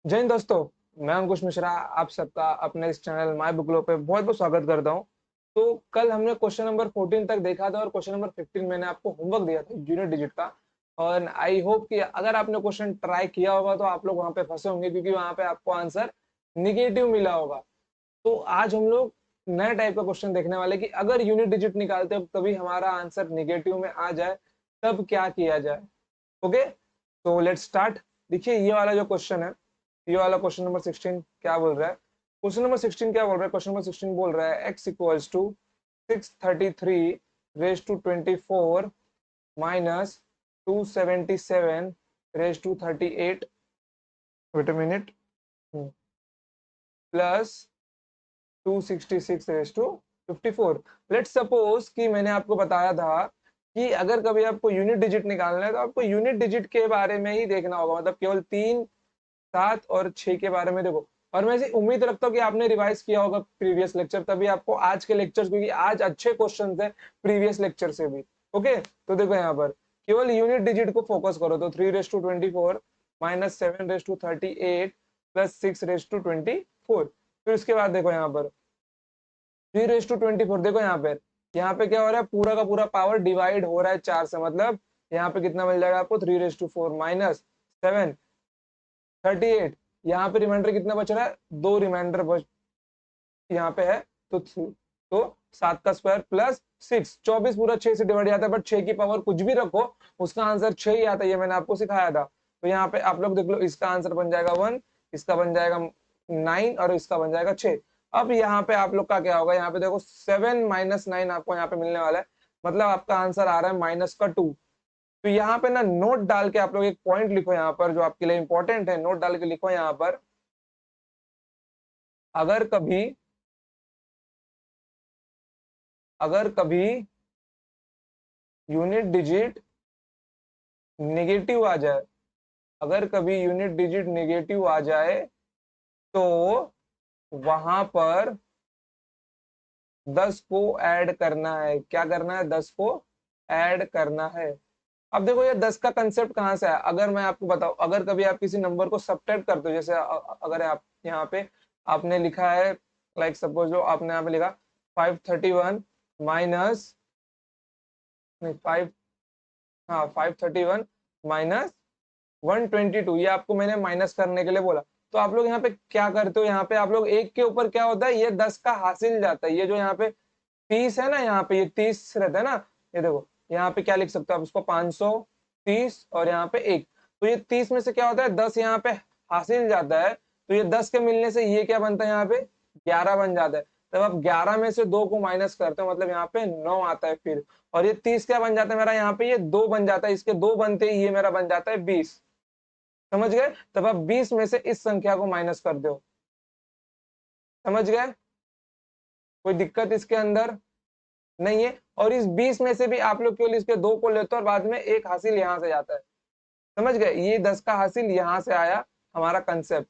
जय हिंद दोस्तों। मैं अंकुश मिश्रा आप सबका अपने इस चैनल माय बुक क्लब पे बहुत बहुत स्वागत करता हूं। तो कल हमने क्वेश्चन नंबर 14 तक देखा था और क्वेश्चन नंबर 15 मैंने आपको होमवर्क दिया था यूनिट डिजिट का। और आई होप कि अगर आपने क्वेश्चन ट्राई किया होगा तो आप लोग वहां पे फंसे होंगे, क्योंकि वहां पे आपको आंसर निगेटिव मिला होगा। तो आज हम लोग नए टाइप का क्वेश्चन देखने वाले कि अगर यूनिट डिजिट निकालते हो तभी हमारा आंसर निगेटिव में आ जाए, तब क्या किया जाए। ओके, तो लेट्स स्टार्ट। देखिए ये वाला जो क्वेश्चन है, ये वाला क्वेश्चन नंबर 16 क्या बोल रहा है। क्वेश्चन नंबर 16 क्या बोल रहा है? क्वेश्चन नंबर 16 बोल रहा है x equals to 633 raise to 24 minus 277 raise to 38, wait a minute, plus 266 raise to 54। Let's suppose कि मैंने आपको बताया था कि अगर कभी आपको यूनिट डिजिट निकालना है तो आपको यूनिट डिजिट के बारे में ही देखना होगा, मतलब केवल 3, 7 और 6 के बारे में देखो। और मैं ऐसी उम्मीद रखता हूँ कि आपने रिवाइज किया होगा प्रीवियस लेक्चर, तभी आपको आज के लेक्चर, क्योंकि आज अच्छे क्वेश्चन थे प्रीवियस लेक्चर से भी। ओके, तो देखो यहाँ पर केवल यूनिट डिजिट को फोकस करो, तो 3 raise to 24 minus 7 raise to 38 plus 6 raise to 24। फिर उसके बाद देखो यहाँ पर 3 रेज टू 24, देखो यहाँ पे क्या हो रहा है, पूरा का पूरा पावर डिवाइड हो रहा है 4 से, मतलब यहाँ पे कितना मिल जाएगा आपको, 3 रेज टू 4 माइनस 7 38। यहाँ पे रिमाइंडर कितना बच रहा है, 2 रिमाइंडर बच यहाँ पे है। तो 7 का स्क्वायर प्लस 6, 24 पूरा 6 से डिवाइड आता है, बट 6 की पावर कुछ भी रखो उसका आंसर 6 ही आता है, ये मैंने आपको सिखाया था। तो यहाँ पे आप लोग देख लो, इसका आंसर बन जाएगा 1, इसका बन जाएगा 9 और इसका बन जाएगा 6। अब यहाँ पे आप लोग का क्या होगा, यहाँ पे देखो 7 माइनस 9 आपको यहाँ पे मिलने वाला है, मतलब आपका आंसर आ रहा है -2। तो यहाँ पे ना नोट डाल के आप लोग एक पॉइंट लिखो यहाँ पर, जो आपके लिए इंपॉर्टेंट है, नोट डाल के लिखो यहाँ पर। अगर कभी अगर कभी यूनिट डिजिट नेगेटिव आ जाए, अगर कभी यूनिट डिजिट नेगेटिव आ जाए तो वहां पर 10 को ऐड करना है। क्या करना है? 10 को ऐड करना है। अब देखो ये 10 का कंसेप्ट कहाँ से है, अगर मैं आपको बताऊं, अगर कभी आप किसी नंबर को सब्ट्रैक्ट करते हो, जैसे अगर आप यहाँ पे आपने लिखा है, लाइक सपोज लो आपने यहाँ पे लिखा 531 माइनस, नहीं 5, हाँ 531 माइनस 122, ये आपको मैंने माइनस करने के लिए बोला। तो आप लोग यहाँ पे क्या करते हो, यहाँ पे आप लोग एक के ऊपर क्या होता है, ये 10 का हासिल जाता है। ये जो यहाँ पे 30 है ना, यहाँ पे ये 30 रहता है ना, ये देखो यहाँ पे क्या लिख सकते हो आप उसको, 530 और यहाँ पे 1। तो ये 30 में से क्या होता है, 10 यहाँ पे हासिल जाता है, तो ये 10 के मिलने से ये क्या बनता है, यहाँ पे 11 बन जाता है। तब आप 11 में से 2 को माइनस करते हो, मतलब यहाँ पे 9 आता है फिर। और ये 30 क्या बन जाता है मेरा, यहाँ पे ये 2 बन जाता है, इसके 2 बनते ही ये मेरा बन जाता है 20। समझ गए? तब आप 20 में से इस संख्या को माइनस कर दो। समझ गए? कोई दिक्कत इसके अंदर नहीं है। और इस 20 में से भी आप लोग केवल इसके 2 को लेते हो और बाद में एक हासिल यहां से जाता है। समझ गए? ये 10 का हासिल यहां से आया हमारा कंसेप्ट।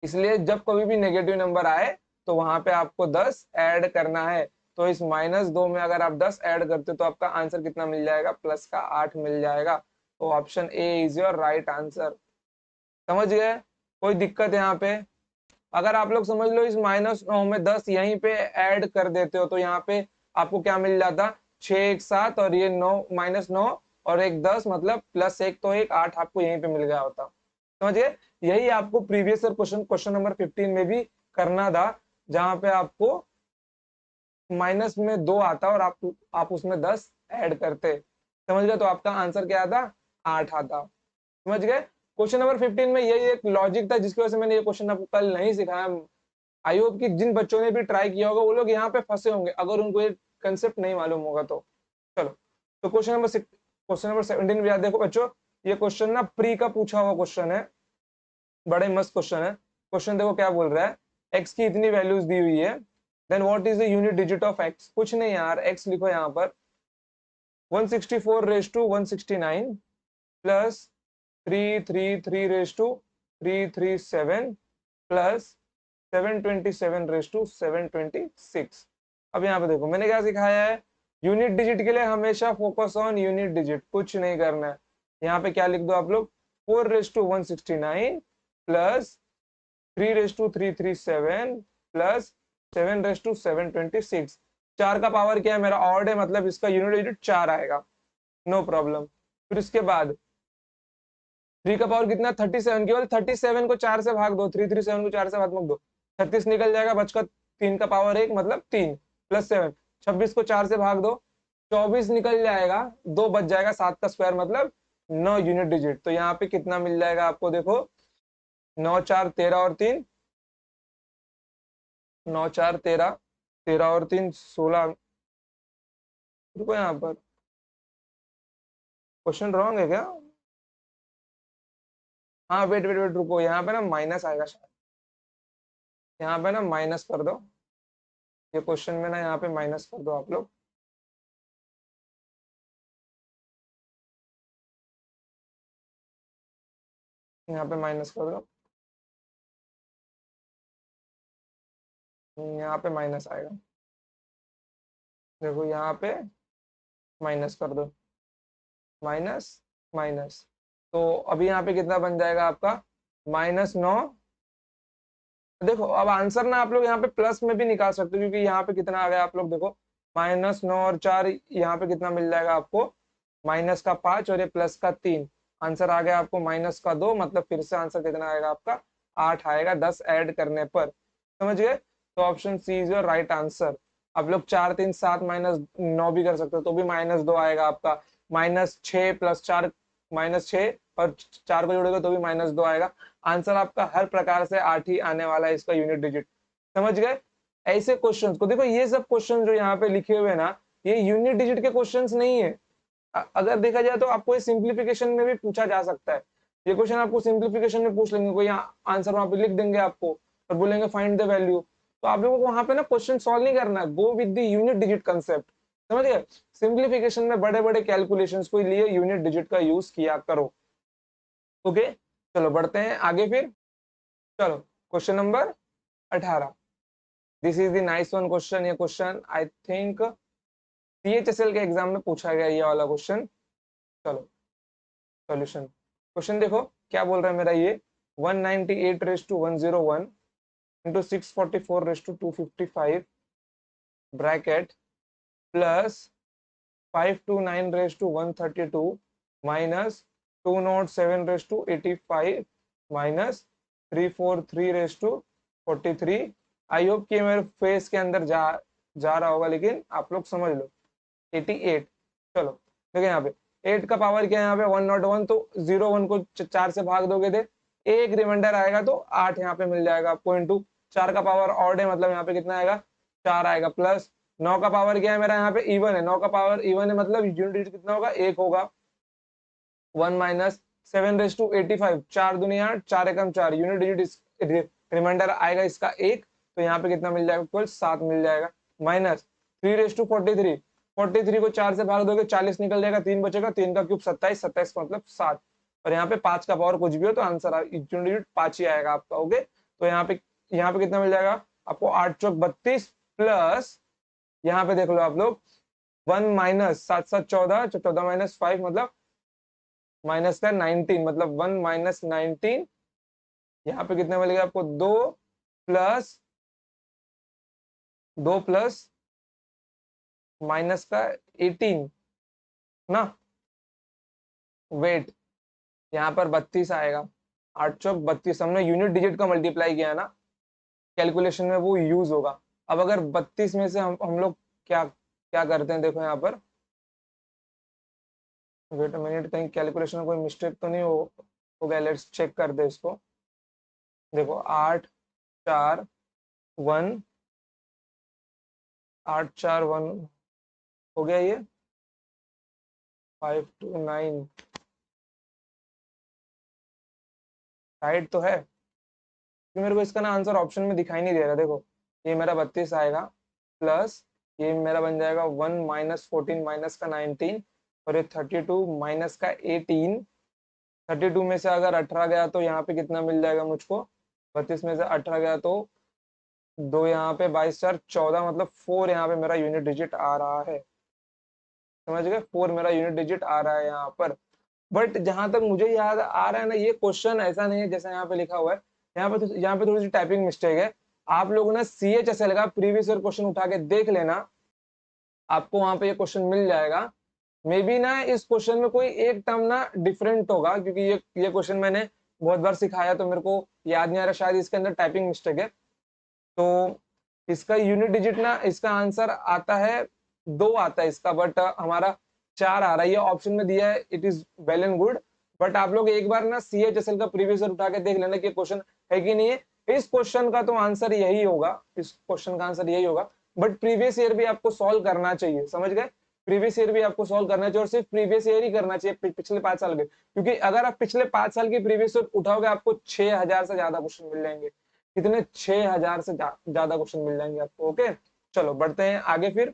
इसलिए जब कभी भी नेगेटिव नंबर आए तो वहां पे आपको 10 ऐड करना है। तो इस -2 में अगर आप 10 ऐड करते हो तो आपका आंसर कितना मिल जाएगा, प्लस का 8 मिल जाएगा। तो option A is your right answer. समझ गए? कोई दिक्कत यहाँ पे? अगर आप लोग समझ लो इस -9 में 10 यहीं पे ऐड कर देते हो तो यहाँ पे आपको क्या मिल जाता, 6 एक 7 और ये 9, -9 और एक 10, मतलब +1 तो एक 8 आपको यहीं पे मिल गया होता। समझिए? यही आपको प्रीवियस क्वेश्चन, क्वेश्चन नंबर 15 में भी करना था, जहां पे आपको माइनस में 2 आता और आप उसमें 10 ऐड करते। समझ गए? तो आपका आंसर क्या आता, 8 आता। समझ गए? क्वेश्चन नंबर 15 में यही एक लॉजिक था जिसकी वजह से मैंने ये क्वेश्चन आपको कल नहीं सिखाया। आई होप कि जिन बच्चों ने भी ट्राई किया होगा वो लोग यहाँ पे फंसे होंगे, अगर उनको ये कंसेप्ट नहीं मालूम होगा तो। चलो, तो क्वेश्चन नंबर 17 भी याद देखो बच्चों। ये क्वेश्चन ना प्री का पूछा हुआ क्वेश्चन है, बड़े मस्त क्वेश्चन है। क्वेश्चन देखो क्या बोल रहा है, एक्स की इतनी वैल्यूज दी हुई है, then what is the unit digit of x. कुछ नहीं यार, एक्स लिखो यहाँ पर 164 raise to 169 plus 333 raise to 337 plus 727 raise to 726। अब यहाँ पे देखो मैंने क्या सिखाया है, यूनिट डिजिट के लिए हमेशा फोकस ऑन यूनिट डिजिट, कुछ नहीं करना है। यहाँ पे क्या लिख दो आप लोग, 4 raise to 169 plus 3 raise to 337 plus 7 raise to 726। 4 का पावर क्या है मेरा, ऑड है, मतलब इसका यूनिट डिजिट 4 आएगा, नो प्रॉब्लम। फिर इसके बाद 3 का पावर कितना, 37, केवल 37 को 4 से भाग दो, 337 को 4 से भाग दो, 36 निकल जाएगा, बचकर 3 का पावर 1 मतलब 3 प्लस 7, 26 को 4 से भाग दो, 24 निकल जाएगा, 2 बच जाएगा, 7 का स्क्वायर मतलब 9 यूनिट डिजिट। तो यहाँ पे कितना मिल जाएगा आपको, देखो 9 4 13 और 3, 9 4 13, 13 और 3 16। रुको यहाँ पर क्वेश्चन रॉन्ग है क्या? हाँ वेट वेट वेट रुको, यहाँ पे ना माइनस आएगा शायद, यहाँ पे ना माइनस कर दो, ये क्वेश्चन में ना यहाँ पे माइनस कर दो आप लोग। यहाँ पे माइनस कर दो, यहाँ पे माइनस आएगा, देखो यहाँ पे माइनस कर दो, माइनस माइनस। तो अभी यहाँ पे कितना बन जाएगा आपका, -9। देखो अब आंसर ना आप लोग यहाँ पे प्लस में भी निकाल सकते हो, क्योंकि यहाँ पे कितना आ गया आप लोग देखो, -9 और 4, यहाँ पे कितना मिल जाएगा आपको, -5 और ये +3। आंसर आ गया आपको -2, मतलब फिर से आंसर कितना आएगा आपका, 8 आएगा 10 ऐड करने पर। समझ गए? तो option C is your right answer. आप लोग 4 3 7 -9 भी कर सकते हो, तो भी -2 आएगा आपका, -6 + 4 -6, और 4 को जोड़ोगे तो भी -2 आएगा। आंसर आपका हर प्रकार से 8 ही आने वाला है, इसका यूनिट डिजिट। समझ गए? ऐसे क्वेश्चंस को देखो, ये सब क्वेश्चन जो यहाँ पे लिखे हुए ना, ये यूनिट डिजिट के क्वेश्चंस नहीं है। अगर देखा जाए तो आपको ये सिंप्लीफिकेशन में भी पूछा जा सकता है। ये क्वेश्चन आपको सिंप्लीफिकेशन में पूछ लेंगे, कोई आंसर वहां पे लिख देंगे आपको और बोलेंगे फाइंड द वैल्यू। तो आप लोगों को वहां पे ना क्वेश्चन सॉल्व नहीं करना, go with the unit digit concept. समझ गए? सिंप्लीफिकेशन में बड़े बड़े कैलकुलेशंस के लिए यूनिट डिजिट का यूज किया करो। ओके, चलो बढ़ते हैं आगे फिर। चलो question number 18। This is the nice one question. ये क्वेश्चन आई थिंक CHSL के एग्जाम में पूछा गया ये वाला क्वेश्चन। चलो सॉल्यूशन, क्वेश्चन देखो क्या बोल रहा है मेरा, ये 198 raise to 101 into 644 raise to 255 bracket plus 529 raise to 132 minus 207 raise to 85 minus 343 raise to 43। I hope कि मेरे फेस के अंदर जा रहा होगा, लेकिन आप लोग समझ लो 88। चलो देखिए यहाँ पे 8 का पावर क्या है, यहाँ पे 101, तो 01 को 4 से भाग दोगे थे, एक रिमाइंडर आएगा, तो 8 यहाँ पे मिल जाएगा आपको, इंटू 4 का पावर ऑड है, मतलब यहाँ पे कितना आएगा, 4 आएगा, प्लस 9 का पावर क्या है मेरा, यहाँ पे इवन है, 9 का पावर इवन है, मतलब यूनिट डिजिट कितना होगा, 1 होगा। 1 माइनस 7 रेस टू 85, 4 दूनी 8, 4 एकम 4, यूनिट डिजिट रिमाइंडर आएगा इसका 1, तो यहाँ पे कितना मिल जाएगा, कुल 7 मिल जाएगा। माइनस 3 रेस टू 43, 43 को 4 से भाग दोगे 40 निकल जाएगा, 3 बचेगा, 3 का क्यूब 27, 27 का मतलब 7, और यहाँ पे 5 का पावर कुछ भी हो तो आंसर यूनिट डिजिट 5 ही आएगा आपका। ओके, तो यहाँ पे कितना मिल जाएगा आपको, 8 चौक 32 प्लस, यहाँ पे देख लो आप लोग 1 माइनस 7 7 14, 14 माइनस 5 मतलब माइनस का 19, मतलब 1 माइनस 19। यहाँ पे कितना मिलेगा आपको, प्लस 2 प्लस माइनस का 18 ना, वेट यहाँ पर 32 आएगा, 8 चौक 32, हमने यूनिट डिजिट का मल्टीप्लाई किया ना, कैलकुलेशन में वो यूज होगा। अब अगर 32 में से हम लोग क्या क्या करते हैं, देखो यहाँ पर, वेट मिनट, कहीं कैलकुलेशन में कोई मिस्टेक तो नहीं हो गया, लेट्स चेक कर दे इसको। देखो 8 4 1, 8 4 1 हो गया, ये 5 2 9 राइट तो है, कि मेरे को इसका ना आंसर ऑप्शन में दिखाई नहीं दे रहा। देखो ये मेरा 32 आएगा, प्लस ये मेरा बन जाएगा 1 माइनस 14 माइनस का 19, और ये 32 माइनस का 18। 32 में से अगर 18 गया तो यहाँ पे कितना मिल जाएगा मुझको, 32 में से 18 गया तो 2 यहाँ पे, 22 4 14, मतलब 4 यहाँ पे मेरा यूनिट डिजिट आ रहा है। समझ गए, 4 मेरा यूनिट डिजिट आ रहा है यहाँ पर। बट जहां तक मुझे याद आ रहा है ना, ये क्वेश्चन ऐसा नहीं है जैसा यहाँ पे लिखा हुआ है। यहाँ पे थोड़ी सी टाइपिंग मिस्टेक है। आप लोग ना CHSL का प्रीवियस ईयर क्वेश्चन उठा के देख लेना, आपको वहां पे ये क्वेश्चन मिल जाएगा। मे बी ना इस क्वेश्चन में कोई एक टर्म ना डिफरेंट होगा, क्योंकि ये क्वेश्चन मैंने बहुत बार सिखाया तो मेरे को याद नहीं आ रहा, शायद इसके अंदर टाइपिंग मिस्टेक है। तो इसका यूनिट डिजिट ना, इसका आंसर आता है 2 आता है इसका, बट हमारा 4 आ रहा है। ये ऑप्शन में दिया है, it is well and good. But आप लोग एक बार ना CHSL का प्रीवियस ईयर उठा के देख लेना कि क्वेश्चन है कि नहीं है। इस क्वेश्चन का तो आंसर यही होगा, इस क्वेश्चन का आंसर यही होगा। बट प्रीवियस ईयर भी आपको सॉल्व करना चाहिए, समझ गए? प्रीवियस ईयर भी आपको सॉल्व करना चाहिए, और सिर्फ प्रीवियस ईयर ही करना चाहिए, पिछले 5 साल के। क्योंकि अगर आप पिछले 5 साल की प्रीवियस ईयर उठाओगे, आपको 6000 से ज्यादा क्वेश्चन मिल जाएंगे। कितने? 6000 से ज्यादा क्वेश्चन मिल जाएंगे आपको। ओके, चलो बढ़ते हैं आगे फिर।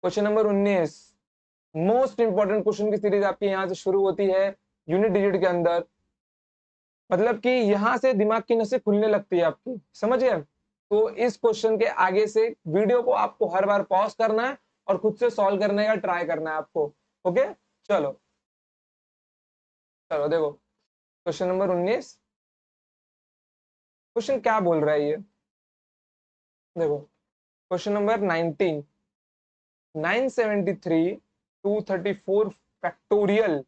Question number 19, most important question की सीरीज आपकी यहाँ से शुरू होती है यूनिट डिजिट के अंदर। मतलब कि यहाँ से दिमाग की नसें खुलने लगती है आपकी, समझ गए? तो इस क्वेश्चन के आगे से वीडियो को आपको हर बार पॉज करना है और खुद से सॉल्व करने का ट्राई करना है आपको। ओके, चलो चलो देखो क्वेश्चन नंबर 19। क्वेश्चन क्या बोल रहा है ये, देखो क्वेश्चन नंबर 19, 973 234 फैक्टोरियल।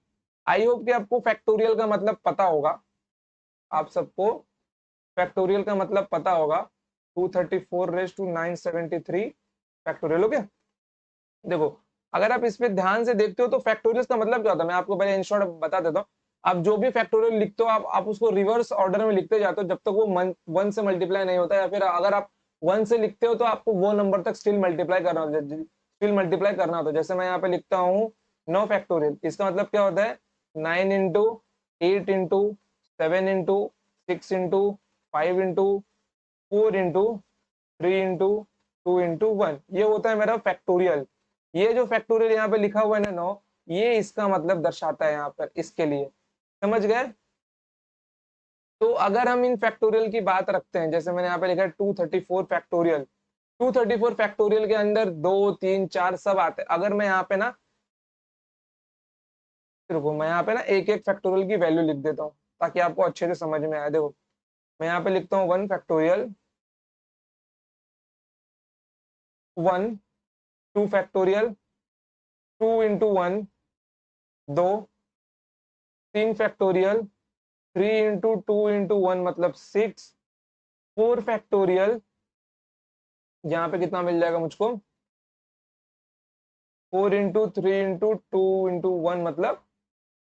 आई होप कि आपको फैक्टोरियल का मतलब पता होगा, आप सबको फैक्टोरियल का मतलब पता होगा। 234 रेज टू 973 फैक्टोरियल। ओके, देखो अगर आप इस पे ध्यान से देखते हो तो फैक्टोरियल का मतलब क्या होता है, मैं आपको पहले इन शॉर्ट बता देता हूँ। आप जो भी फैक्टोरियल लिखते हो, आप उसको रिवर्स ऑर्डर में लिखते जाते हो जब तक वो 1 से मल्टीप्लाई नहीं होता, या फिर अगर आप 1 से लिखते हो तो आपको वो नंबर तक स्टिल मल्टीप्लाई करना होता है, स्टिल मल्टीप्लाई करना होता है। जैसे मैं यहाँ पे लिखता हूँ 9 फैक्टोरियल, इसका मतलब क्या होता है? 9 into 8 into 7 into 6 into 5 into 4 into 3 into 2 into 1, ये होता है मेरा फैक्टोरियल। ये जो फैक्टोरियल यहाँ पे लिखा हुआ है ना 9, ये इसका मतलब दर्शाता है यहाँ पर, इसके लिए, समझ गए? तो अगर हम इन फैक्टोरियल की बात रखते हैं, जैसे मैंने यहाँ पे लिखा है 234 फैक्टोरियल, 234 फैक्टोरियल के अंदर 2 3 4 सब आते हैं। अगर मैं यहाँ पे ना, रुको मैं यहाँ पे ना एक एक फैक्टोरियल की वैल्यू लिख देता हूँ ताकि आपको अच्छे से समझ में आए। देखो मैं यहाँ पे लिखता हूँ 1 factorial, 1, 2 factorial, 2 into 1, 2, 3 factorial, 3 into 2 into 1 मतलब 6, 4 फैक्टोरियल, यहाँ पे कितना मिल जाएगा मुझको? 4 इंटू 3 इंटू 2 इंटू 1 मतलब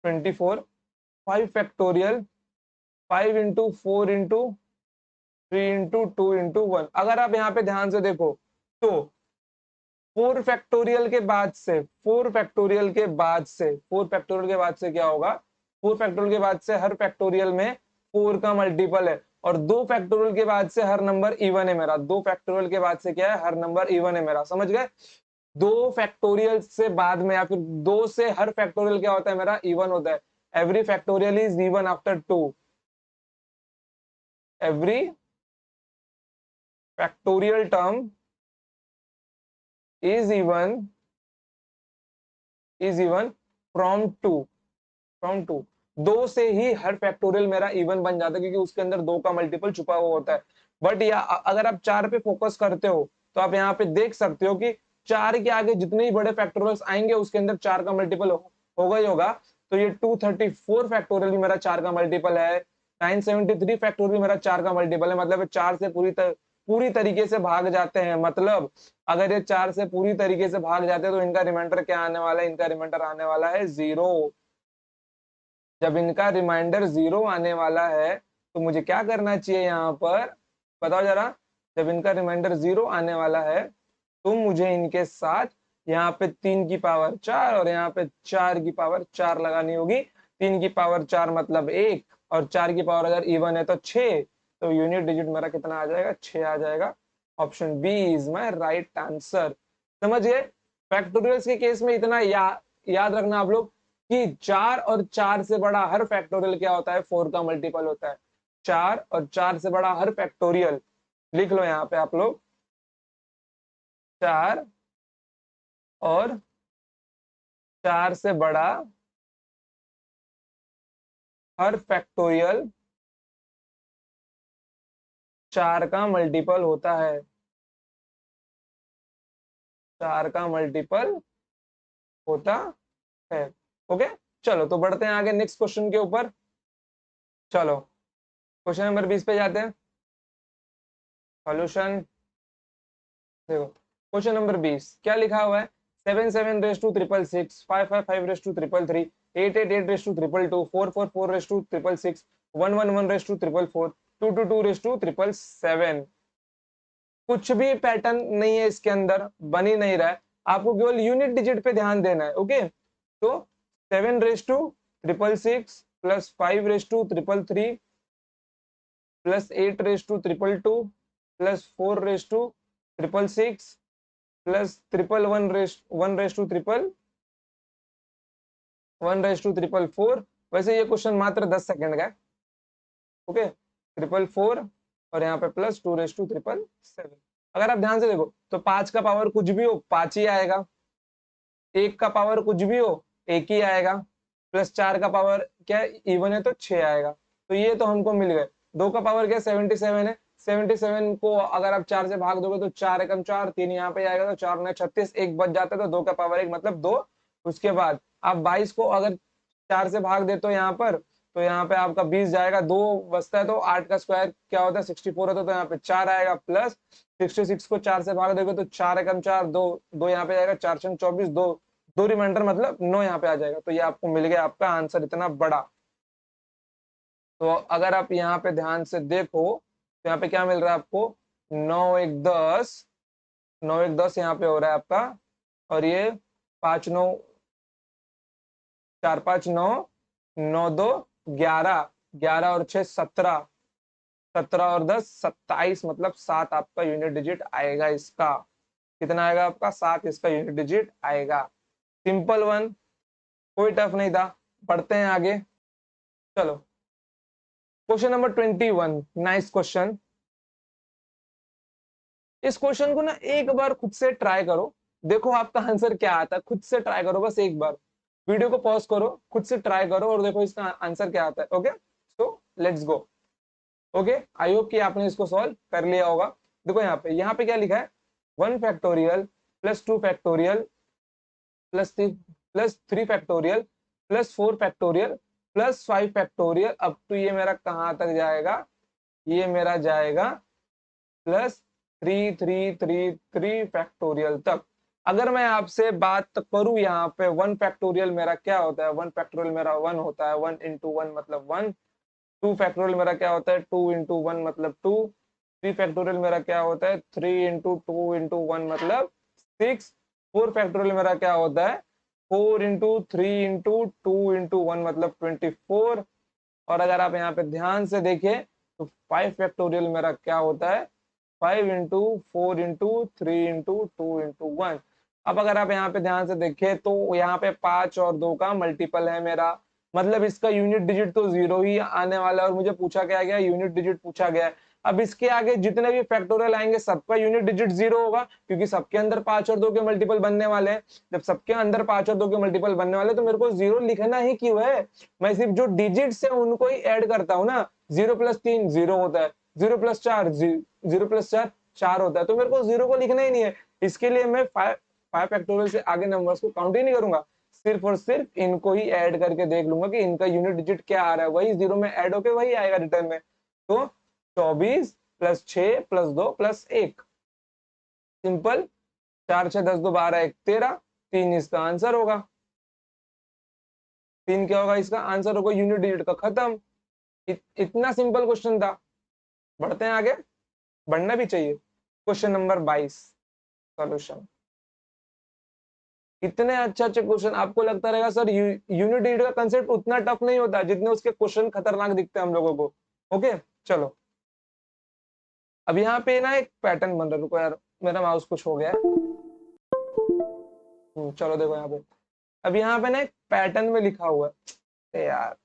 24, 5 factorial, 5 into 4 into 3 into 2 into 1। अगर आप यहाँ पे ध्यान से देखो तो 4 फैक्टोरियल के बाद से, 4 फैक्टोरियल के बाद से, 4 फैक्टोरियल के बाद से क्या होगा? 4 फैक्टोरियल के बाद से हर फैक्टोरियल में 4 का मल्टीपल है, और 2 फैक्टोरियल के बाद से हर नंबर इवन है मेरा। 2 फैक्टोरियल के बाद से क्या है? हर नंबर इवन है मेरा, समझ गए? 2 फैक्टोरियल से बाद में या फिर 2 से हर फैक्टोरियल क्या होता है मेरा? इवन होता है। Every factorial is even after 2, every factorial term is even from 2, from 2। 2 से ही हर फैक्टोरियल मेरा इवन बन जाता है, क्योंकि उसके अंदर 2 का मल्टीपल छुपा हुआ होता है। बट या अगर आप 4 पे फोकस करते हो तो आप यहाँ पे देख सकते हो कि 4 के आगे जितने ही बड़े फैक्टोरियल्स आएंगे उसके अंदर 4 का मल्टीपल होगा ही होगा। तो ये 234 फैक्टोरियल भी मेरा 4 का मल्टीपल है, 973 फैक्टोरियल मेरा 4 का मल्टीपल है। मतलब 4 से पूरी तरीके से भाग जाते हैं। मतलब अगर ये 4 से पूरी तरीके से भाग जाते हैं तो इनका रिमाइंडर क्या आने वाला है? इनका रिमाइंडर आने वाला है 0। जब इनका रिमाइंडर 0 आने वाला है तो मुझे क्या करना चाहिए यहाँ पर, बताओ जरा? जब इनका रिमाइंडर 0 आने वाला है तो मुझे इनके साथ यहाँ पे 3 की पावर 4 और यहाँ पे 4 की पावर 4 लगानी होगी। 3 की पावर 4 मतलब 1, और 4 की पावर अगर इवन है तो 6। तो यूनिट डिजिट मेरा कितना आ जाएगा? 6 आ जाएगा। Option B is my right answer. समझ गए? फैक्टोरियल्स के केस में इतना याद रखना आप लोग कि 4 और 4 से बड़ा हर फैक्टोरियल क्या होता है? 4 का मल्टीपल होता है। 4 और 4 से बड़ा हर फैक्टोरियल, लिख लो यहाँ पे आप लोग, 4 और 4 से बड़ा हर फैक्टोरियल 4 का मल्टीपल होता है, 4 का मल्टीपल होता है। ओके, चलो तो बढ़ते हैं आगे नेक्स्ट क्वेश्चन के ऊपर। चलो क्वेश्चन नंबर 20 पे जाते हैं। सॉल्यूशन देखो, क्वेश्चन नंबर 20 क्या लिखा हुआ है? 7 7 raise to 666, 5 5 5 raise to 333, 8 8 8 raise to 222, 4 4 4 raise to 666, 1 1 1 raise to 444, 2 2 2 raise to 777। कुछ भी पैटर्न नहीं है इसके अंदर, बन ही नहीं रहा है। आपको केवल यूनिट डिजिट पे ध्यान देना है। ओके, तो 7 raise to 666 plus 5 raise to 333 plus 8 raise to 222 plus 4 raise to 666 plus 1 1 1 raise to 1 1 raise to 444। वैसे ये क्वेश्चन मात्र 10 सेकंड का है। ओके, 444 और यहाँ पे प्लस 2 रेस टू 777। अगर आप ध्यान से देखो तो 5 का पावर कुछ भी हो 5 ही आएगा, 1 का पावर कुछ भी हो 1 ही आएगा, प्लस 4 का पावर क्या इवन है तो 6 आएगा। तो ये तो हमको मिल गए। 2 का पावर क्या 77 है, 77 को अगर आप 4 से भाग दोगे तो 4 एकम 4, 3 यहाँ पे आएगा तो 4 9 36, 1 बच जाता है तो 2 का पावर 1 मतलब 2। उसके बाद आप 22 को अगर 4 से भाग देते हो यहाँ पर तो यहाँ पे आपका 20 जाएगा, 2 बचता है तो 8 का स्क्वायर क्या होता है 64 होता है, तो यहाँ पे 4 आएगा, प्लस 66 को 4 से भाग दोगे तो 4 एकम 4, 2 2 यहाँ पे जाएगा, 4 छंग 24, 2 2 रिमाइंडर मतलब 9 यहाँ पे आ जाएगा। तो ये आपको मिल गया आपका आंसर इतना बड़ा। तो अगर आप यहाँ पे ध्यान से देखो तो यहाँ पे क्या मिल रहा है आपको, 9 1 10, 9 1 10 यहाँ पे हो रहा है आपका, और ये 5 9 4 5 9 9 2 11, 11 और 6 17, 17 और 10 27 मतलब 7 आपका यूनिट डिजिट आएगा इसका। कितना आएगा आपका? 7 इसका यूनिट डिजिट आएगा। सिंपल वन, कोई टफ नहीं था। पढ़ते हैं आगे। चलो क्वेश्चन नंबर 21, नाइस क्वेश्चन। इस क्वेश्चन को ना एक बार खुद से ट्राई करो, देखो आपका आंसर क्या आता है। खुद से ट्राई करो, बस एक बार वीडियो को पॉज करो, खुद से ट्राई करो और देखो इसका आंसर क्या आता है। Okay, so let's go. Okay, I hope कि आपने इसको सॉल्व कर लिया होगा। देखो यहाँ पे क्या लिखा है, 1 factorial plus 2 factorial plus 3 factorial plus 4 factorial plus 5 factorial up to ये मेरा कहाँ तक जाएगा, ये मेरा जाएगा प्लस 3 3 3 3 फैक्टोरियल तक। अगर मैं आपसे बात करूं यहाँ पे 1 फैक्टोरियल मेरा क्या होता है, 1 फैक्टोरियल मेरा 1 होता है, 1 × 1 मतलब 1। 2 फैक्टोरियल मेरा क्या होता है, 2 × 1 मतलब 2। 3 फैक्टोरियल मेरा क्या होता है, 3 × 2 × 1 मतलब 6। 4 फैक्टोरियल मेरा क्या होता है, 4 × 3 × 2 × 1 मतलब 24। और अगर आप यहाँ पे ध्यान से देखें तो 5 फैक्टोरियल मेरा क्या होता है, 5 × 4 × 3 × 2 × 1। अब अगर आप यहाँ पे ध्यान से देखें तो यहाँ पे 5 और 2 का मल्टीपल है मेरा, मतलब इसका यूनिट डिजिट तो 0 ही आने वाला है। और मुझे पूछा क्या गया, यूनिट डिजिट पूछा गया है। अब इसके आगे जितने भी फैक्टोरियल आएंगे सबका यूनिट डिजिट 0 होगा, क्योंकि सबके अंदर 5 और 2 के मल्टीपल बनने वाले हैं। जब सबके अंदर 5 और 2 के मल्टीपल बनने वाले तो मेरे को 0 लिखना ही क्यों है, मैं सिर्फ जो डिजिट्स है उनको ही ऐड करता हूँ ना। 0 + 3 0 होता है, 0 + 4 0 + 4 4 होता है, तो मेरे को 0 को लिखना ही नहीं है। इसके लिए मैं 5 फैक्टोरियल से आगे नंबर्स को काउंट ही नहीं करूंगा, सिर्फ और सिर्फ इनको ही ऐड करके देख लूंगा कि इनका यूनिट डिजिट क्या आ रहा है, वही 0 में ऐड होके वही आएगा रिटर्न में। तो 24 + 6 + 2 + 1, सिंपल। 4 6 10 2 12 1 13, 3 इसका आंसर होगा। 3 क्या होगा इसका आंसर होगा, यूनिट डिजिट का खत्म। इतना सिंपल क्वेश्चन था। बढ़ते हैं आगे, बढ़ना भी चाहिए। Question number 22, solution. इतने अच्छे अच्छे क्वेश्चन, आपको लगता रहेगा सर यूनिट डिजिट का कंसेप्ट उतना टफ नहीं होता जितने उसके क्वेश्चन खतरनाक दिखते हैं हम लोगों को। ओके चलो, अब यहाँ पे ना एक पैटर्न बन रहा है। रुको यार, मेरा माउस कुछ हो गया है। चलो देखो यहाँ पे, अब यहाँ पे ना एक पैटर्न में लिखा हुआ है यार।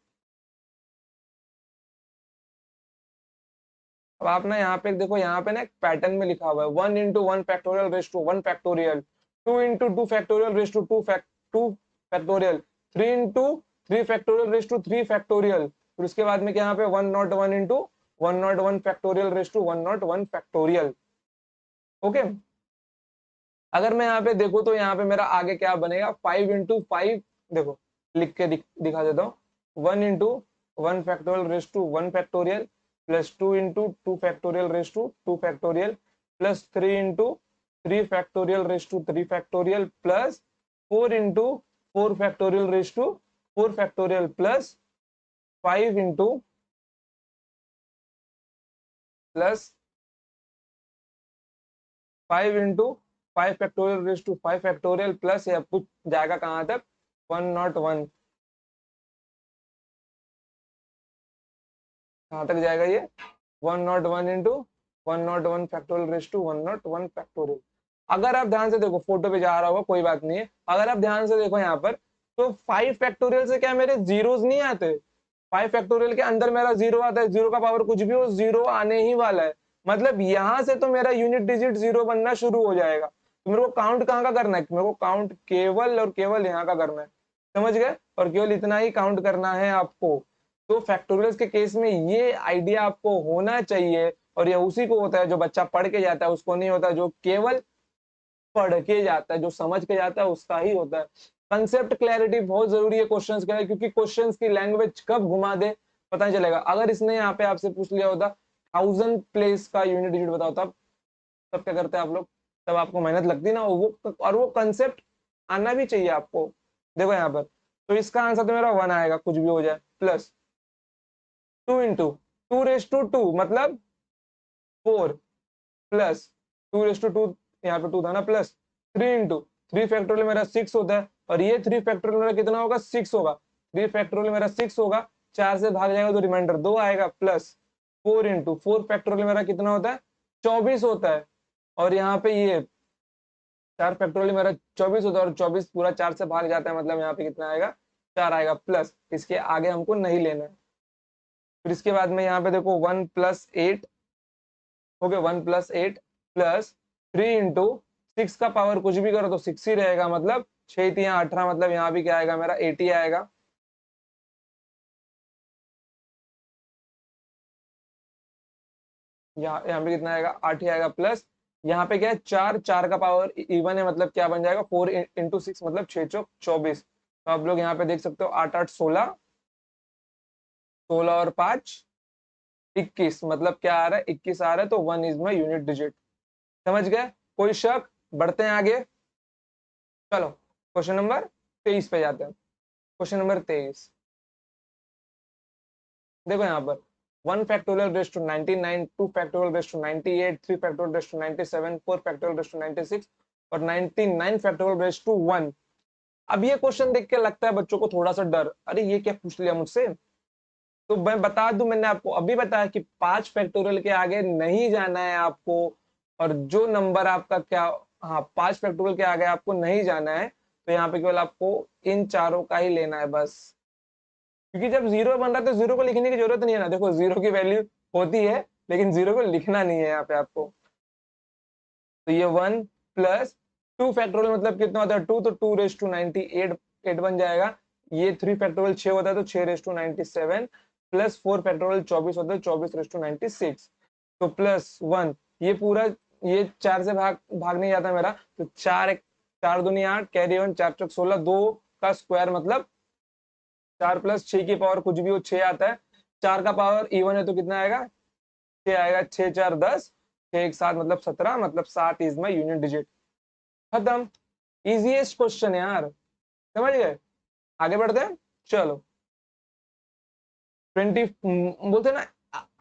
अब आप ना यहाँ पे देखो, यहाँ पे ना एक पैटर्न में लिखा हुआ है 1 × 1 factorial raise to 1 factorial, 2 × 2 factorial raise to 2 factorial, 3 × 3 factorial raise to 3 factorial, फिर उसके बाद में क्या यहाँ पे 101 into 101 factorial raise to 101 factorial. Okay, अगर मैं यहाँ पे देखूँ तो यहाँ पे मेरा आगे क्या बनेगा 5 इंटू 5, देखो लिख के दिखा देता हूँ, 1 into 1 factorial raise to 1 factorial plus 2 into 2 factorial raise to 2 factorial plus 3 into 3 factorial raise to 3 factorial plus 4 into 4 factorial raise to 4 factorial plus 5 into plus 5 into 5 factorial raise to 5 factorial plus ये कुछ जाएगा कहाँ तक 101, कहाँ तक जाएगा ये 101 into 101 factorial raise to 101 factorial. अगर आप ध्यान से देखो, फोटो पे जा रहा होगा कोई बात नहीं है, अगर आप ध्यान से देखो यहाँ पर तो 5 फैक्टोरियल से क्या मेरे जीरोस नहीं आते, 5 फैक्टोरियल के अंदर मेरा जीरो आता है, जीरो का पावर कुछ भी हो जीरो आने ही वाला है, मतलब यहां से तो मेरा यूनिट डिजिट जीरो बनना शुरू हो जाएगा। तो मेरे को काउंट कहाँ का करना है, मेरे को काउंट केवल और केवल यहाँ का करना है, समझ गए, और केवल इतना ही काउंट करना है आपको। तो फैक्टोरियल्स के केस में ये आइडिया आपको होना चाहिए, और ये उसी को होता है जो बच्चा पढ़ के जाता है, उसको नहीं होता, जो केवल पढ़ के जाता है, जो समझ के जाता है उसका ही होता है। कंसेप्ट क्लैरिटी बहुत जरूरी है क्वेश्चंस के लिए, क्योंकि क्वेश्चंस की लैंग्वेज कब घुमा दे पता नहीं चलेगा। अगर इसने यहाँ पे आपसे पूछ लिया होता 1000 प्लेस का यूनिट डिजिट बताओ, तब क्या करते हैं आप लोग, तब आपको मेहनत लगती ना वो, और वो कंसेप्ट आना भी चाहिए आपको। देखो यहाँ पर, तो इसका आंसर तो मेरा 1 आएगा कुछ भी हो जाए, प्लस 2 इंटू 2 रेस टू 2 मतलब 4 प्लस 2 रेस टू 2, यहाँ पे 2 था ना, प्लस 3 इंटू 3 फैक्टोरियल मेरा 6 होता है, और ये 3 फैक्टोरियल मेरा कितना होगा 6 होगा, 3 फैक्टोरियल मेरा 6 होगा, 4 से भाग जाएगा तो रिमाइंडर 2 आएगा, प्लस 4 इंटू 4 फैक्टोरियल मेरा कितना होता है 24 होता है, और यहाँ पे ये 4 फैक्टोरियल मेरा 24 होता है, और 24 पूरा 4 से भाग जाता है, मतलब यहाँ पे कितना आएगा 4 आएगा, प्लस इसके आगे हमको नहीं लेना है। फिर इसके बाद में यहाँ पे देखो 1+8 हो गया, 1+8 प्लस 3 इंटू 6 का पावर कुछ भी करो तो 6 ही रहेगा, मतलब 6×3=18, मतलब यहाँ भी क्या आएगा मेरा 80 आएगा। यहाँ पे कितना आएगा 8 ही आएगा, प्लस यहाँ पे क्या है 4, 4 का पावर इवन है, मतलब क्या बन जाएगा 4 इंटू 6 मतलब 6×4 = 24। तो आप लोग यहाँ पे देख सकते हो 8×8 = 16, 16 और 5 21, मतलब क्या आ रहा है 21 आ रहा है, तो 1 इज माई यूनिट डिजिट। समझ गए, कोई शक, बढ़ते हैं आगे। चलो क्वेश्चन नंबर 23 पे जाते हैं। क्वेश्चन नंबर 23 देखो यहाँ पर 1 factorial raise to 99, 2 factorial raise to 98, 3 factorial raise to 97, 4 factorial raise to 96 और 99 फैक्टोरियल रेस टू 1। अब ये क्वेश्चन देख के लगता है बच्चों को थोड़ा सा डर, अरे ये क्या पूछ लिया मुझसे। तो मैं बता दूं, मैंने आपको अभी बताया कि 5 फैक्टोरियल के आगे नहीं जाना है आपको, और जो नंबर आपका क्या, हाँ 5 फैक्टोरियल के आगे आपको नहीं जाना है, तो यहाँ पे केवल आपको इन चारों का ही लेना है बस, क्योंकि जब जीरो बन रहा है तो जीरो को लिखने की जरूरत नहीं है ना, देखो जीरो की वैल्यू होती है लेकिन जीरो को लिखना नहीं है यहाँ पे आपको। तो ये 1 प्लस 2 फैक्टोरियल मतलब कितना होता है 2, तो 2×98 8 बन जाएगा। ये 3 फैक्टोरियल 6 होता है तो 6×97 प्लस 4 फैक्टोरियल 24 होता है 24×96, तो प्लस 1, ये पूरा ये 4 से भाग नहीं जाता मेरा, तो 4 4 दूनी 8 कैरी 1 4 चौक 16, 2 का स्क्वायर मतलब 4 प्लस 6 की पावर कुछ भी हो 6 आता है, 4 का पावर इवन है तो कितना आएगा 6 आएगा, 6 4 10, 6 1 7 मतलब 17, मतलब 7 इज माई यूनिट डिजिट। खत्म, इजीएस्ट क्वेश्चन है यार, समझ गए। आगे बढ़ते हैं, चलो 20 बोलते हैं ना,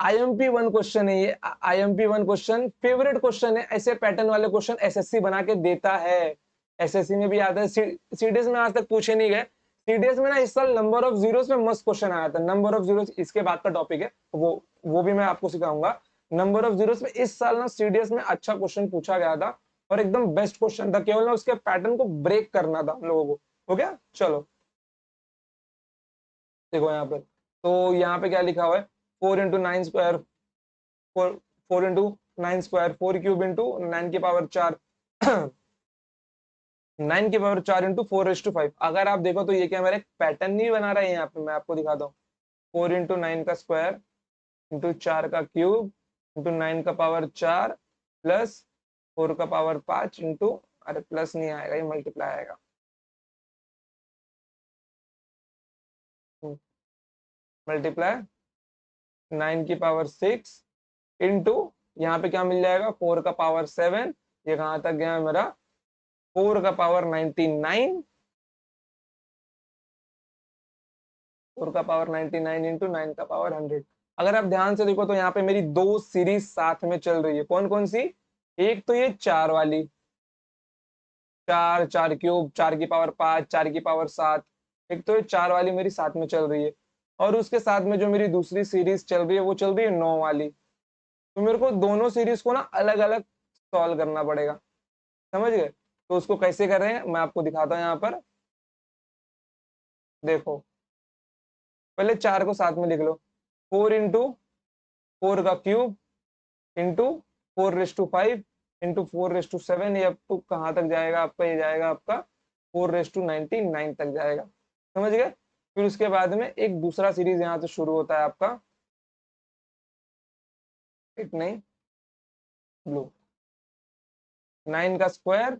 IMP1 क्वेश्चन है ये, IMP1 क्वेश्चन फेवरेट क्वेश्चन है, ऐसे पैटर्न वाले क्वेश्चन एसएससी बना के देता है, एसएससी में भी आता है, सीडीएस में आज तक पूछे नहीं गए। सीडीएस में ना इस साल नंबर ऑफ जीरोस में मस्त क्वेश्चन आया था, नंबर ऑफ जीरोस इसके बाद का टॉपिक है, वो भी मैं आपको सिखाऊंगा। नंबर ऑफ जीरोस में इस साल ना सीडीएस में अच्छा क्वेश्चन पूछा गया था, और एकदम बेस्ट क्वेश्चन था, केवल ना उसके पैटर्न को ब्रेक करना था हम लोगों को। हो गया, चलो देखो यहाँ पर, तो यहाँ पे क्या लिखा हुआ है 4×9 स्क्वायर, 4×9 स्क्वायर 4³ इंटू 9 की पावर 4 9 की पावर 4 इंटू 4⁵5। अगर आप देखो तो ये क्या मेरा एक पैटर्न नहीं बना रहा है, यहाँ पे मैं आपको दिखाता हूँ, 4 इंटू 9 का स्क्वायर इंटू 4 का क्यूब इंटू 9 का पावर 4 प्लस 4 का पावर 5 इंटू, अरे प्लस नहीं आएगा, ये मल्टीप्लाई आएगा, मल्टीप्लाई 9 की पावर 6 इंटू, यहाँ पे क्या मिल जाएगा 4 का पावर 7, ये कहां तक गया मेरा 4 का पावर 99, 4 का पावर 99 इंटू 9 का पावर 100। अगर आप ध्यान से देखो तो यहाँ पे मेरी दो सीरीज साथ में चल रही है, कौन कौन सी, एक तो ये 4 वाली, 4 4 क्यूब 4 की पावर 5 4 की पावर 7, एक तो ये 4 वाली मेरी साथ में चल रही है, और उसके साथ में जो मेरी दूसरी सीरीज चल रही है वो चल रही है 9 वाली। तो मेरे को दोनों सीरीज को ना अलग अलग सॉल्व करना पड़ेगा, समझ गए। तो उसको कैसे कर रहे हैं मैं आपको दिखाता हूँ यहाँ पर, देखो पहले 4 को साथ में लिख लो, 4 इंटू 4 का क्यूब इंटू 4⁵ इंटू 4�7, ये अप टू कहाँ तक जाएगा आपका, ये जाएगा आपका 4�99 तक जाएगा, समझ गए। फिर उसके बाद में एक दूसरा सीरीज यहाँ से शुरू होता है आपका, इट नहीं ब्लू, 9 का स्क्वायर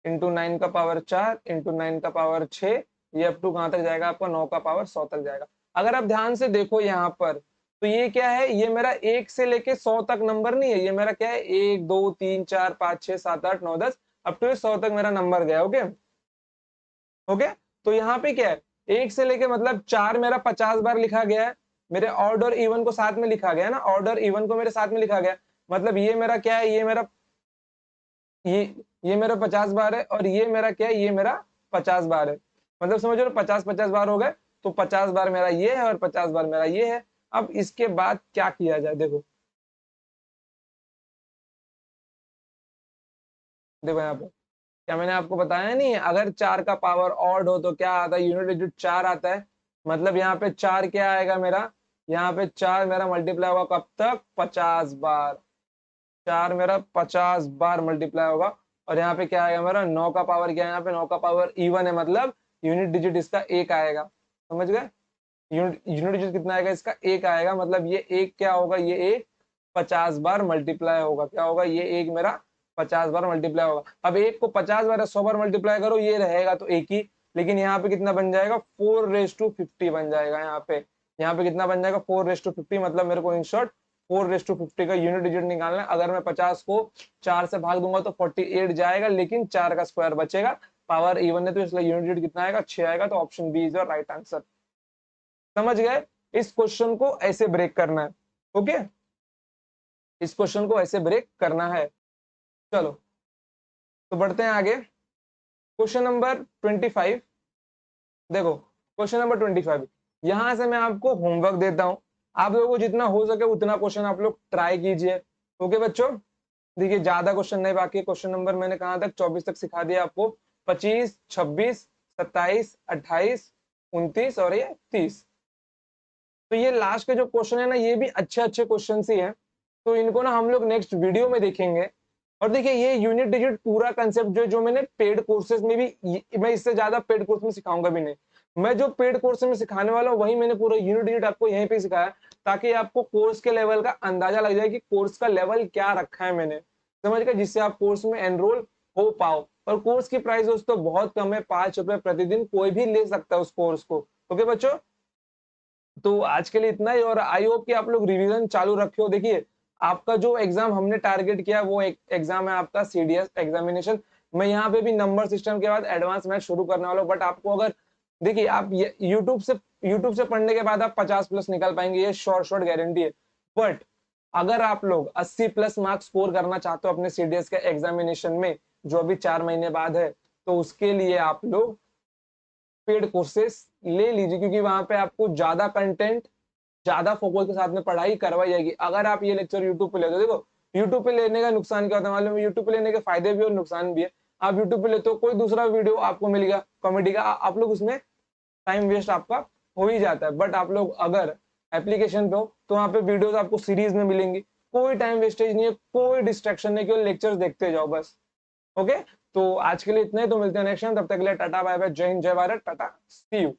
इंटू 9 का पावर 4 इंटू 9 का पावर 6, ये अप टू कहाँ तक जाएगा आपका 9 का पावर 100 तक जाएगा। अगर आप ध्यान से देखो यहाँ पर तो ये क्या है, ये मेरा 1 से लेके 100 तक नंबर नहीं है, ये मेरा क्या है 1 2 3 4 5 6 7 8 9 10 अप टू 100 तक मेरा नंबर गया। ओके ओके, तो यहाँ पे क्या है 1 से लेके मतलब 4 मेरा 50 बार लिखा गया है, मेरे ऑड और इवन को साथ में लिखा गया ना, ऑड और इवन को मेरे साथ में लिखा गया, मतलब ये मेरा क्या है, ये ये मेरा 50 बार है, और ये मेरा क्या है, ये मेरा 50 बार है, मतलब समझ लो 50 बार हो गए, तो 50 बार मेरा ये है और 50 बार मेरा ये है। अब इसके बाद क्या किया जाए, देखो देखो यहाँ पे क्या मैंने आपको बताया नहीं है, अगर 4 का पावर ऑड हो तो क्या आता है, यूनिट डिजिट 4 आता है, मतलब यहाँ पे 4 क्या आएगा मेरा, यहाँ पे 4 मेरा मल्टीप्लाई होगा कब तक 50 बार, 4 मेरा 50 बार मल्टीप्लाई होगा, और यहाँ पे क्या आएगा मेरा 9 का पावर क्या है, यहाँ पे 9 का पावर इवन है, मतलब यूनिट डिजिट इसका 1 आएगा, समझ गए। यूनिट डिजिट कितना आएगा इसका 1 आएगा, मतलब ये 1 क्या होगा, ये 1 50 बार मल्टीप्लाई होगा, क्या होगा ये 1 मेरा 50 बार मल्टीप्लाई होगा। अब 1 को 50 बार 100 बार मल्टीप्लाई करो, ये रहेगा तो 1 ही, लेकिन यहाँ पे कितना बन जाएगा 4⁵50 बन जाएगा, यहाँ पे कितना बन जाएगा 4⁵50, मतलब मेरे को इन शॉर्ट 4⁵50 का यूनिट डिजिट निकालना है। अगर मैं 50 को 4 से भाग दूंगा तो 48 जाएगा, लेकिन 4 का स्क्वायर बचेगा, पावर इवन है तो इसलिए यूनिट डिजिट कितना आएगा 6 आएगा, तो option B is your right answer. समझ गए, इस क्वेश्चन को ऐसे ब्रेक करना है। ओके, इस क्वेश्चन को ऐसे ब्रेक करना है। चलो तो बढ़ते हैं आगे, क्वेश्चन नंबर 25। देखो क्वेश्चन नंबर 25, यहां से मैं आपको होमवर्क देता हूं, आप लोगों को जितना हो सके उतना क्वेश्चन आप लोग ट्राई कीजिए। ओके बच्चों, देखिए ज्यादा क्वेश्चन नहीं बाकी, क्वेश्चन नंबर मैंने कहां तक 24 तक सिखा दिया आपको, 25 26 27 28 29 और ये 30। तो ये लास्ट के जो क्वेश्चन है ना, ये भी अच्छे अच्छे क्वेश्चन ही हैं, तो इनको ना हम लोग नेक्स्ट वीडियो में देखेंगे। और देखिए ये यूनिट डिजिट पूरा कंसेप्ट जो मैंने पेड कोर्सेज में भी, मैं इससे ज्यादा पेड कोर्स में सिखाऊंगा भी नहीं, मैं जो पेड कोर्स में सिखाने वाला हूँ वही मैंने पूरा यूनिट डिजिट आपको यहीं पे सिखाया, ताकि आपको कोर्स के लेवल का अंदाजा लग जाए कि कोर्स का लेवल क्या रखा है मैंने, समझ गए, जिससे आप कोर्स में एनरोल हो पाओ। और कोर्स की प्राइस दोस्तों बहुत कम है, 5 रुपए प्रतिदिन, कोई भी ले सकता है उस कोर्स को। ओके बच्चों, तो आज के लिए इतना ही, और आई होप कि आप लोग रिवीजन चालू रखे हो। देखिए आपका जो एग्जाम हमने टारगेट किया वो एक एग्जाम है आपका सीडीएस एग्जामिनेशन, मैं यहाँ पे भी नंबर सिस्टम के बाद एडवांस मैथ शुरू करने वाला हूँ। बट आपको अगर देखिए आप यूट्यूब से पढ़ने के बाद आप 50+ निकाल पाएंगे, ये शॉर्ट गारंटी है। बट अगर आप लोग 80+ मार्क्स स्कोर करना चाहते हो अपने सीडीएस के एग्जामिनेशन में, जो अभी 4 महीने बाद है, तो उसके लिए आप लोग पेड कोर्सेस ले लीजिए, क्योंकि वहां पे आपको ज्यादा कंटेंट ज्यादा फोकस के साथ में पढ़ाई करवाई जाएगी। अगर आप ये लेक्चर यूट्यूब पे लेते हो, देखो यूट्यूब पे लेने का नुकसान क्या होता है मालूम है, यूट्यूब पे लेने के फायदे भी और नुकसान भी है। आप यूट्यूब पे लेते हो, कोई दूसरा वीडियो आपको मिलेगा कॉमेडी का, आप लोग उसमें टाइम वेस्ट आपका हो ही जाता है। बट आप लोग अगर एप्लीकेशन पे हो तो वहाँ पे वीडियोस आपको सीरीज में मिलेंगी, कोई टाइम वेस्टेज नहीं है, कोई डिस्ट्रैक्शन नहीं, केवल लेक्चर्स देखते जाओ बस। ओके, तो आज के लिए इतना ही, तो मिलते हैं नेक्स्ट टाइम, तब तक के लिए टाटा बाय बाय, जय हिंद जय भारत, टाटा सी यू।